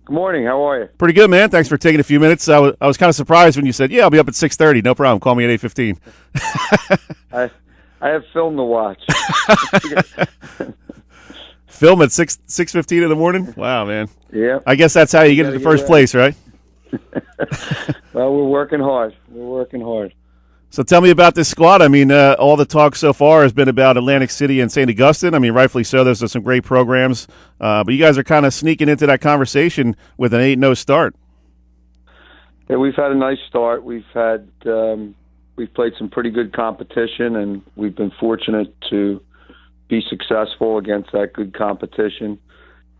Good morning. How are you? Pretty good, man. Thanks for taking a few minutes. I was kind of surprised when you said, "Yeah, I'll be up at 6:30. No problem. Call me at 8:15." I have film to watch. Film at 6:15 in the morning. Wow, man. Yeah. I guess that's how you get into first place, right? Well, we're working hard. So tell me about this squad. I mean, all the talk so far has been about Atlantic City and St. Augustine. I mean, rightfully so. There's some great programs. But you guys are kind of sneaking into that conversation with an 8-0 start. Yeah, we've had a nice start. We've played some pretty good competition, and we've been fortunate to be successful against that good competition.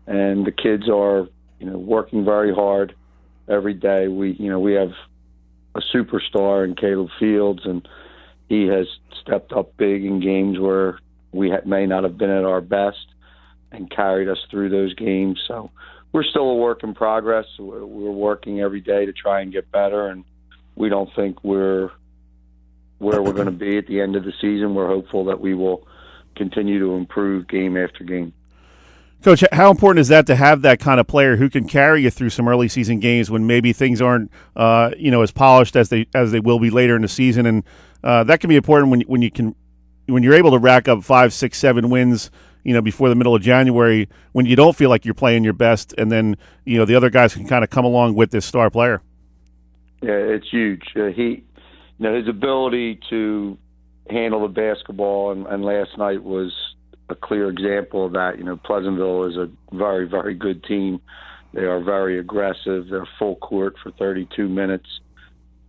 And the kids are, working very hard every day. We have a superstar in Caleb Fields, and he has stepped up big in games where we may not have been at our best and carried us through those games. So we're still a work in progress. We're working every day to try and get better, and we don't think we're where we're going to be at the end of the season. We're hopeful that we will continue to improve game after game. Coach, how important is that to have that kind of player who can carry you through some early season games when maybe things aren't, as polished as they will be later in the season, and that can be important when you're able to rack up 5, 6, 7 wins, before the middle of January when you don't feel like you're playing your best, and then the other guys can kind of come along with this star player. Yeah, it's huge. His ability to handle the basketball, and last night was a clear example of that. Pleasantville is a very, very good team. They are very aggressive. They're full court for 32 minutes.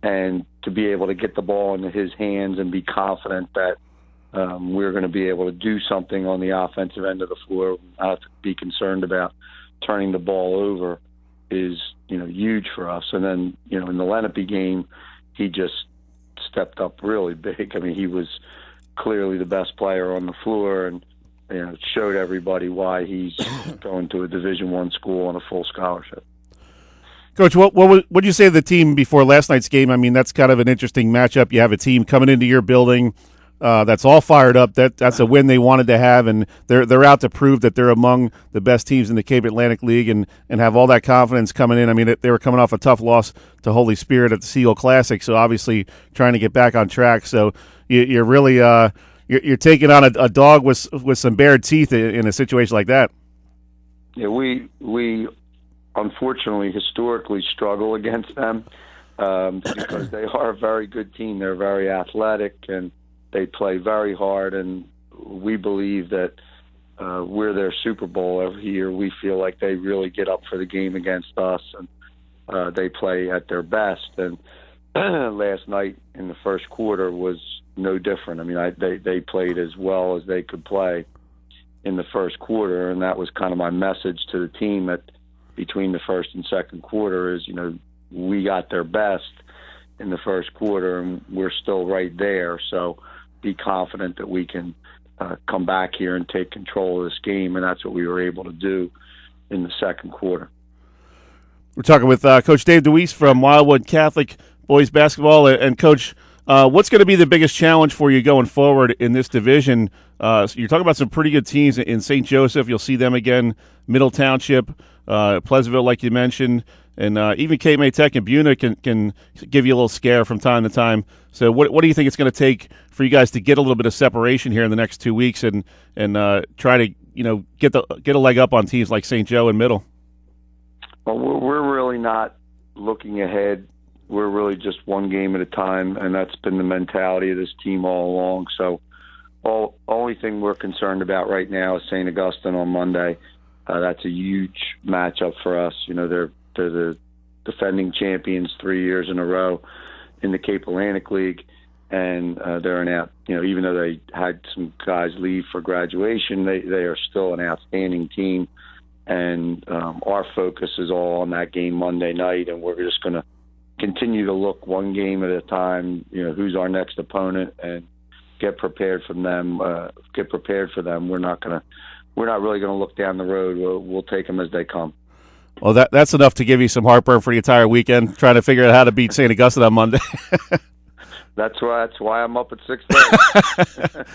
And to be able to get the ball into his hands and be confident that we're going to be able to do something on the offensive end of the floor, not have to be concerned about turning the ball over, is, huge for us. And then, in the Lenape game, he just stepped up really big. I mean, he was clearly the best player on the floor, and showed everybody why he's going to a Division I school on a full scholarship. Coach, what would you say to the team before last night's game? I mean, that's kind of an interesting matchup. You have a team coming into your building that's all fired up. That's a win they wanted to have, and they're out to prove that they're among the best teams in the Cape Atlantic League and have all that confidence coming in. I mean, they were coming off a tough loss to Holy Spirit at the Seagull Classic, so obviously trying to get back on track. So you're really you're taking on a dog with some bared teeth in a situation like that. Yeah, we unfortunately historically struggle against them because they are a very good team. They're very athletic and they play very hard, and we believe that we're their Super Bowl every year. We feel like they really get up for the game against us, and they play at their best. And last night in the first quarter was no different. I mean, they played as well as they could play in the first quarter, and that was kind of my message to the team that between the first and second quarter is, we got their best in the first quarter, and we're still right there. So be confident that we can come back here and take control of this game, and that's what we were able to do in the second quarter. We're talking with Coach Dave DaWeese from Wildwood Catholic Boys Basketball. And Coach, what's going to be the biggest challenge for you going forward in this division? So you're talking about some pretty good teams in St. Joseph. You'll see them again, Middle Township, Pleasantville, like you mentioned, and even Cape May Tech and Buna can give you a little scare from time to time. So what do you think it's going to take for you guys to get a little bit of separation here in the next 2 weeks and try to get a leg up on teams like St. Joe and Middle? Well, we're really not looking ahead. We're really just one game at a time, and that's been the mentality of this team all along. So only thing we're concerned about right now is St. Augustine on Monday. That's a huge matchup for us. They're the defending champions 3 years in a row in the Cape Atlantic League, and they're even though they had some guys leave for graduation, they are still an outstanding team. And our focus is all on that game Monday night, and we're just going to continue to look one game at a time, who's our next opponent, and get prepared for them. We're not really going to look down the road. We'll take them as they come. Well, that's enough to give you some heartburn for the entire weekend, trying to figure out how to beat St. Augustine on Monday. That's why I'm up at 6:30.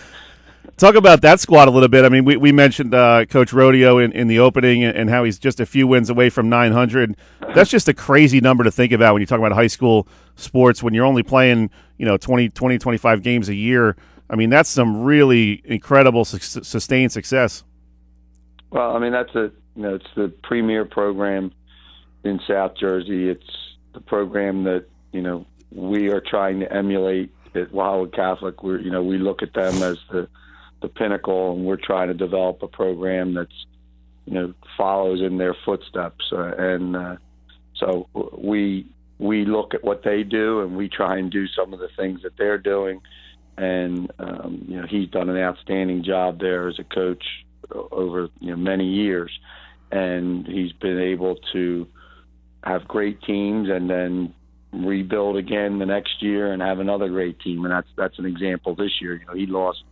Talk about that squad a little bit. I mean, we mentioned Coach Rodeo in the opening and how he's just a few wins away from 900. That's just a crazy number to think about when you talk about high school sports when you're only playing, 20, 25 games a year. I mean, that's some really incredible sustained success. Well, I mean, it's the premier program in South Jersey. It's the program that, we are trying to emulate at Wildwood Catholic. We look at them as the pinnacle, and we're trying to develop a program that's, follows in their footsteps. So we look at what they do, and we try and do some of the things that they're doing. And, he's done an outstanding job there as a coach over, many years. And he's been able to have great teams and then rebuild again the next year and have another great team. And that's an example this year. He lost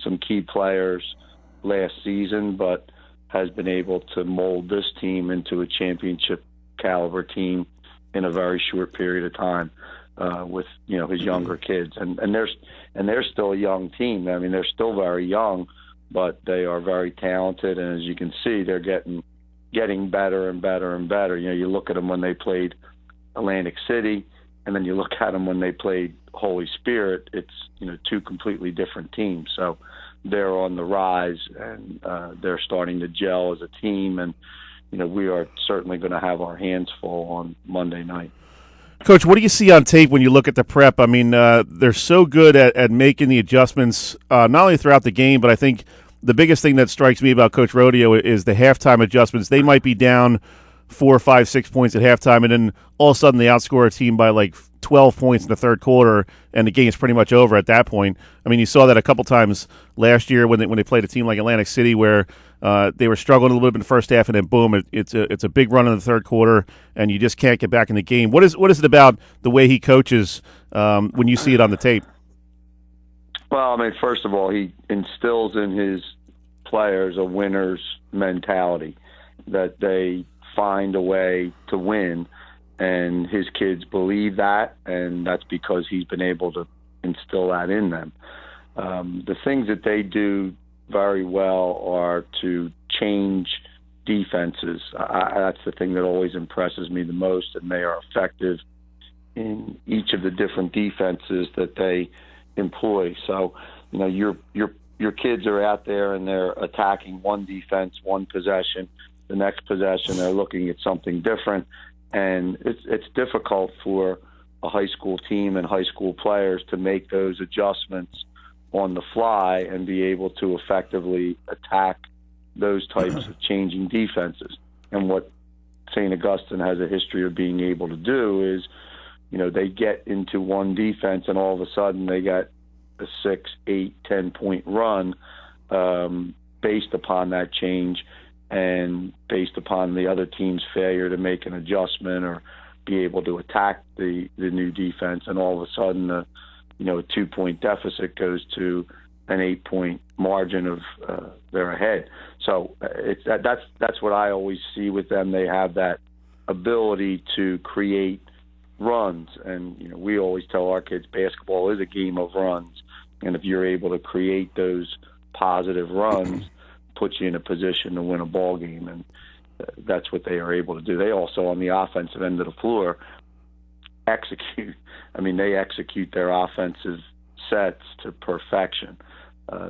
some key players last season, but has been able to mold this team into a championship caliber team in a very short period of time with his younger kids. And they're still a young team. I mean, they're still very young, but they are very talented, and as you can see, they're getting better and better and better. You look at them when they played Atlantic City, and then you look at them when they played Holy Spirit. It's two completely different teams. So they're on the rise, and they're starting to gel as a team. And we are certainly going to have our hands full on Monday night. Coach, what do you see on tape when you look at the prep? I mean, they're so good at making the adjustments, not only throughout the game, but I think the biggest thing that strikes me about Coach Rodeo is the halftime adjustments. They might be down 4, 5, 6 points at halftime, and then all of a sudden they outscore a team by like 12 points in the third quarter, and the game's pretty much over at that point. I mean, you saw that a couple times last year when they played a team like Atlantic City, where they were struggling a little bit in the first half, and then boom, it's a big run in the third quarter, and you just can't get back in the game. What is it about the way he coaches when you see it on the tape? Well, I mean, first of all, he instills in his players a winner's mentality, that they find a way to win, and his kids believe that, and that's because he's been able to instill that in them. The things that they do very well are to change defenses. That's the thing that always impresses me the most, and they are effective in each of the different defenses that they employ. So, your kids are out there and they're attacking one defense, one possession. The next possession, they're looking at something different, and it's difficult for a high school team and high school players to make those adjustments on the fly and be able to effectively attack those types of changing defenses. And what St. Augustine has a history of being able to do is, they get into one defense and all of a sudden they got a 6, 8, 10-point run based upon that change and based upon the other team's failure to make an adjustment or be able to attack the new defense, and all of a sudden a 2-point deficit goes to an 8-point margin of they're ahead. So that's what I always see with them. They have that ability to create runs, and we always tell our kids basketball is a game of runs, and if you're able to create those positive runs, puts you in a position to win a ball game, and that's what they are able to do. They also, on the offensive end of the floor, execute. I mean, they execute their offensive sets to perfection.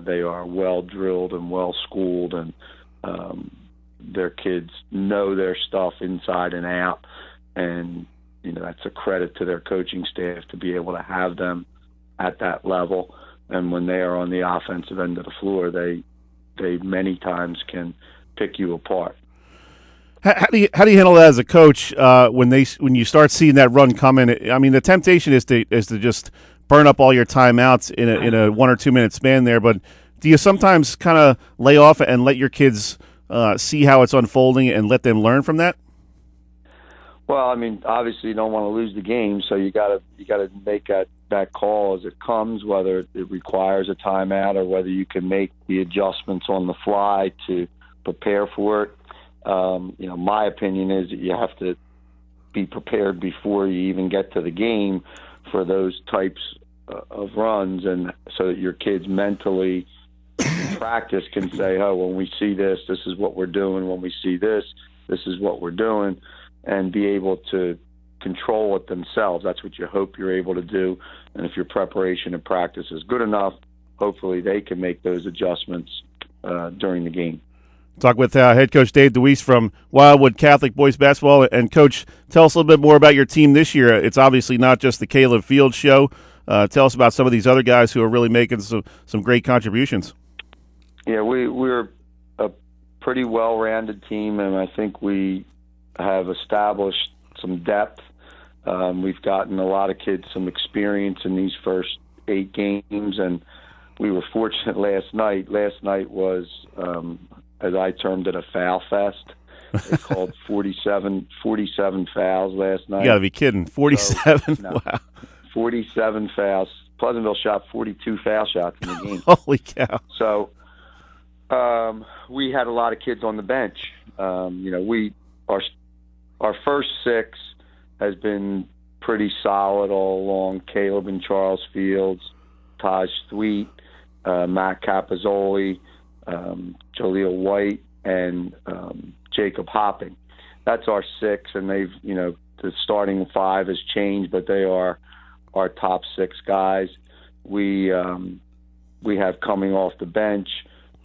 They are well drilled and well schooled, and their kids know their stuff inside and out, and that's a credit to their coaching staff to be able to have them at that level. And when they are on the offensive end of the floor, they many times can pick you apart. How do you handle that as a coach when you start seeing that run coming? I mean, the temptation is to just burn up all your timeouts in a 1 or 2 minute span there. But do you sometimes kind of lay off and let your kids see how it's unfolding and let them learn from that? Well, I mean, obviously you don't want to lose the game, so you got to make that call as it comes, whether it requires a timeout or whether you can make the adjustments on the fly to prepare for it. My opinion is that you have to be prepared before you even get to the game for those types of runs, and so that your kids mentally practice can say, oh, when we see this, this is what we're doing. When we see this, this is what we're doing, and be able to control it themselves. That's what you hope you're able to do. And if your preparation and practice is good enough, hopefully they can make those adjustments during the game. Talk with head coach Dave DaWeese from Wildwood Catholic Boys Basketball. And, Coach, tell us a little bit more about your team this year. It's obviously not just the Caleb Fields show. Tell us about some of these other guys who are really making some great contributions. Yeah, we're a pretty well-rounded team, and I think we have established some depth. We've gotten a lot of kids some experience in these first 8 games, and we were fortunate last night. Last night was, as I termed it, a foul fest. They called 47 fouls last night. You got to be kidding. 47? So, no, wow. 47 fouls. Pleasantville shot 42 foul shots in the game. Holy cow. So we had a lot of kids on the bench. Our first 6 has been pretty solid all along. Caleb and Charles Fields, Taj Sweet, Matt Capozzoli, Jaleel White, and Jacob Hopping. That's our 6, and they've, the starting 5 has changed, but they are our top 6 guys. We have coming off the bench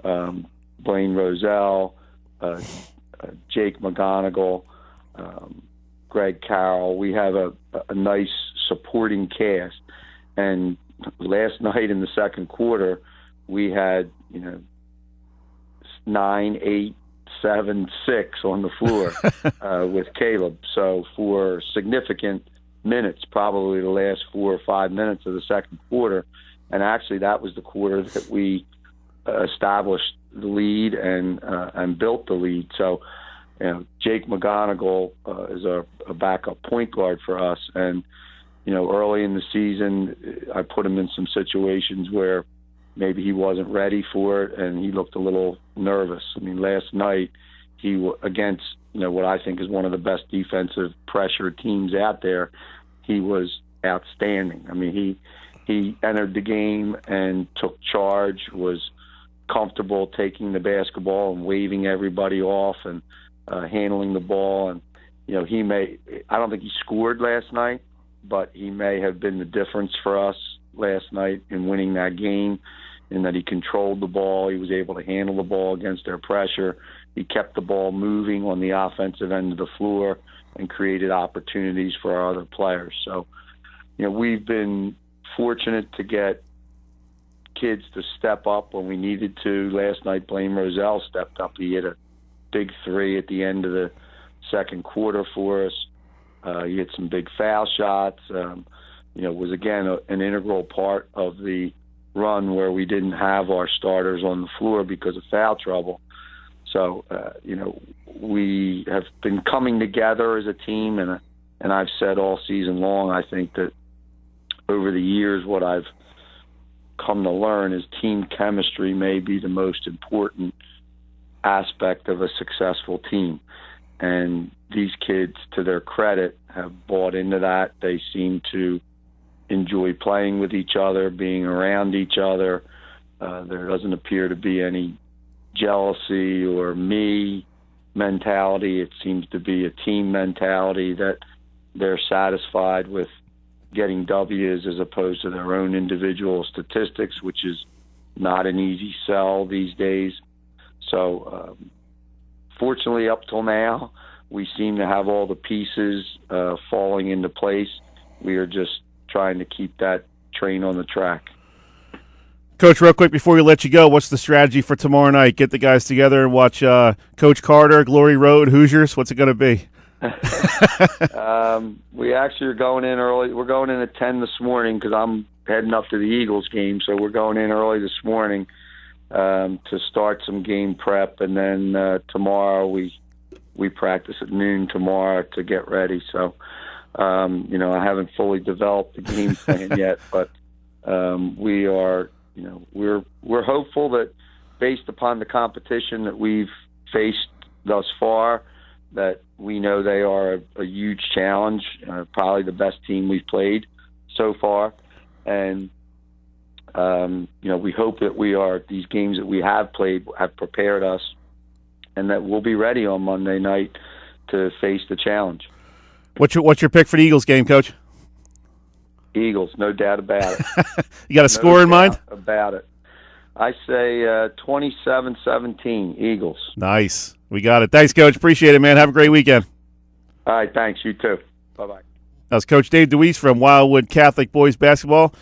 Blaine Roselle, Jake McGonigal, Greg Carroll. We have a nice supporting cast. And last night in the second quarter, we had 9, 8, 7, 6 on the floor with Caleb. So for significant minutes, probably the last 4 or 5 minutes of the second quarter, and actually that was the quarter that we established the lead and built the lead. So, Jake McGonigal is a backup point guard for us, and early in the season, I put him in some situations where maybe he wasn't ready for it, and he looked a little nervous. I mean, last night he against what I think is one of the best defensive pressure teams out there, he was outstanding. I mean, he entered the game and took charge, was comfortable taking the basketball and waving everybody off and handling the ball. And I don't think he scored last night, but he may have been the difference for us last night in winning that game, in that he controlled the ball. He was able to handle the ball against their pressure. He kept the ball moving on the offensive end of the floor and created opportunities for our other players. So, we've been fortunate to get kids to step up when we needed to. Last night, Blaine Roselle stepped up. He hit a big 3 at the end of the second quarter for us. He hit some big foul shots. Was again an integral part of the run where we didn't have our starters on the floor because of foul trouble. So, we have been coming together as a team, and I've said all season long, I think that over the years what I've come to learn is team chemistry may be the most important aspect of a successful team. And these kids, to their credit, have bought into that. They seem to enjoy playing with each other, being around each other. There doesn't appear to be any jealousy or me mentality. It seems to be a team mentality that they're satisfied with getting W's as opposed to their own individual statistics, which is not an easy sell these days. So fortunately, up till now, we seem to have all the pieces falling into place. We are just trying to keep that train on the track. Coach, real quick before we let you go, what's the strategy for tomorrow night? Get the guys together and watch Coach Carter, Glory Road, Hoosiers? What's it going to be? We actually are going in early. We're going in at 10 this morning because I'm heading up to the Eagles game. So we're going in early this morning to start some game prep. And then tomorrow we practice at noon tomorrow to get ready. So, I haven't fully developed the game plan yet, but we are, we're hopeful that based upon the competition that we've faced thus far, that we know they are a huge challenge, probably the best team we've played so far. And We hope that these games that we have played have prepared us, and that we'll be ready on Monday night to face the challenge. What's your pick for the Eagles game, Coach? Eagles, no doubt about it. You got a score in mind? About it. I say 27-17, Eagles. Nice. We got it. Thanks, Coach. Appreciate it, man. Have a great weekend. All right, thanks. You too. Bye-bye. That's Coach Dave DaWeese from Wildwood Catholic Boys Basketball.